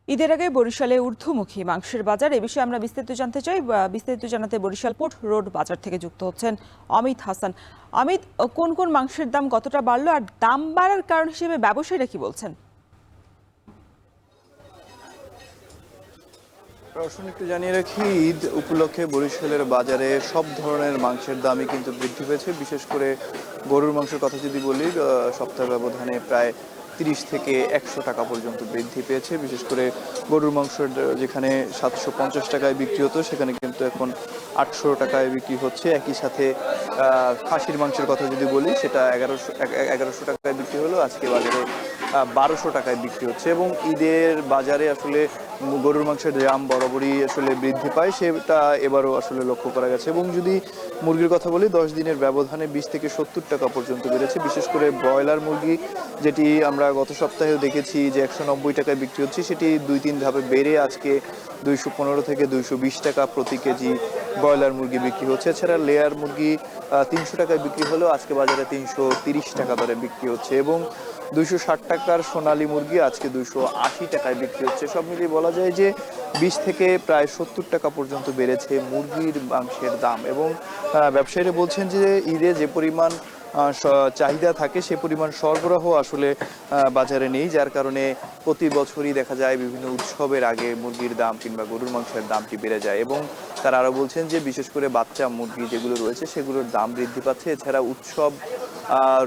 ঈদের আগে বরিশালে ঊর্ধ্বমুখী মাংসের বাজার এ বিষয়ে আমরা বিস্তারিত জানতে চাই। বিস্তারিত জানাতে বরিশাল পোর্ট রোড বাজার থেকে যুক্ত হচ্ছেন অমিত হাসান। অমিত, কোন কোন মাংসের দাম কতটা বাড়লো আর দাম বাড়ার কারণ হিসেবে ব্যবসায়ীরা কি বলছেন? রওশন, একটু জানিয়ে রাখি, ঈদ উপলক্ষে বরিশালের বাজারে সব ধরনের মাংসের দামই কিন্তু বৃদ্ধি পেয়েছে। বিশেষ করে গরুর মাংসের কথা যদি বলি, সপ্তাহ ব্যবধানে প্রায় 30 থেকে 100 টাকা পর্যন্ত বৃদ্ধি পেয়েছে। বিশেষ করে গরুর মাংসের যেখানে 750 টাকায় বিক্রি হতো সেখানে কিন্তু এখন 800 টাকায় বিক্রি হচ্ছে। একই সাথে খাসির মাংসের কথা যদি বলি, সেটা 1100 টাকায় বিক্রি হলো, আজকে বাজারে 1200 টাকায় বিক্রি হচ্ছে। এবং ঈদের বাজারে আসলে গরুর মাংসের দাম বরাবরই আসলে বৃদ্ধি পায়, সেটা এবারও আসলে লক্ষ্য করা গেছে। এবং যদি মুরগির কথা বলি, 10 দিনের ব্যবধানে 20 থেকে 70 টাকা পর্যন্ত বেড়েছে। বিশেষ করে ব্রয়লার মুরগি, যেটি আমরা গত সপ্তাহেও দেখেছি যে 190 টাকায় বিক্রি হচ্ছে, সেটি 2-3 ধাপে বেড়ে আজকে 215 থেকে 220 টাকা প্রতি কেজি ব্রয়লার মুরগি বিক্রি হচ্ছে। এছাড়া লেয়ার মুরগি 300 টাকায় বিক্রি হলেও আজকে বাজারে 330 টাকা দরে বিক্রি হচ্ছে। এবং 260 টাকার সোনালী মুরগি আজকে 280 টাকায় বিক্রি হচ্ছে। সব মিলিয়ে বলা যায় যে 20 থেকে প্রায় 70 টাকা পর্যন্ত বেড়েছে মুরগির মাংসের দাম। এবং ব্যবসায়ীরা বলছেন যে ঈদে যে পরিমাণ চাহিদা থাকে সে পরিমাণ সরবরাহ আসলে বাজারে নেই, যার কারণে প্রতি বছরই দেখা যায় বিভিন্ন উৎসবের আগে মুরগির দাম কিংবা গরুর মাংসের দামটি বেড়ে যায়। এবং তারা আরও বলছেন যে বিশেষ করে বাচ্চা মুরগি যেগুলো রয়েছে সেগুলোর দাম বৃদ্ধি পাচ্ছে। এছাড়া উৎসব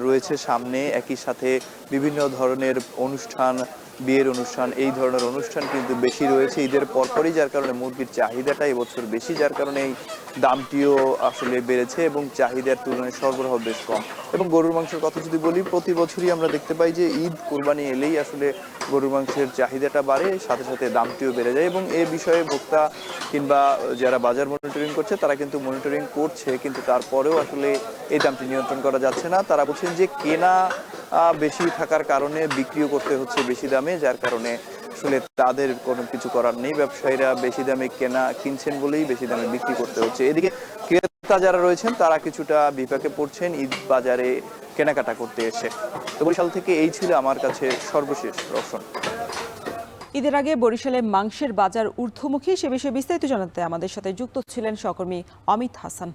রয়েছে সামনে, একই সাথে বিভিন্ন ধরনের অনুষ্ঠান, বিয়ের অনুষ্ঠান, এই ধরনের অনুষ্ঠান কিন্তু বেশি রয়েছে ঈদের পরপরই, যার কারণে মুরগির চাহিদাটা এবছর বেশি, যার কারণে এই দামটিও আসলে বেড়েছে এবং চাহিদার তুলনায় সরবরাহ বেশ কম। এবং গরুর মাংসের কথা যদি বলি, প্রতি বছরই আমরা দেখতে পাই যে ঈদ কোরবানি এলেই আসলে গরুর মাংসের চাহিদাটা বাড়ে, সাথে সাথে দামটিও বেড়ে যায়। এবং এ বিষয়ে ভোক্তা কিংবা যারা বাজার মনিটরিং করছে তারা কিন্তু মনিটরিং করছে, কিন্তু তারপরেও আসলে এই দামটি নিয়ন্ত্রণ করা যাচ্ছে না। তারা বলছেন যে কেনা বেশি থাকার কারণে বিক্রিও করতে হচ্ছে বেশি দামে, যার কারণে আসলে তাদের কোনো কিছু করার নেই। ব্যবসায়ীরা বেশি দামে কিনছেন বলেই বেশি দামে বিক্রি করতে হচ্ছে। এদিকে ক্রেতা যারা রয়েছেন তারা কিছুটা বিপাকে পড়ছেন ঈদ বাজারে কেনাকাটা করতে এসে। তো বরিশাল থেকে এই ছিল আমার কাছে সর্বশেষ। রওশন। ঈদের আগে বরিশালে মাংসের বাজার ঊর্ধ্বমুখী, সে বিষয়ে বিস্তারিত জানাতে আমাদের সাথে যুক্ত ছিলেন সহকর্মী অমিত হাসান।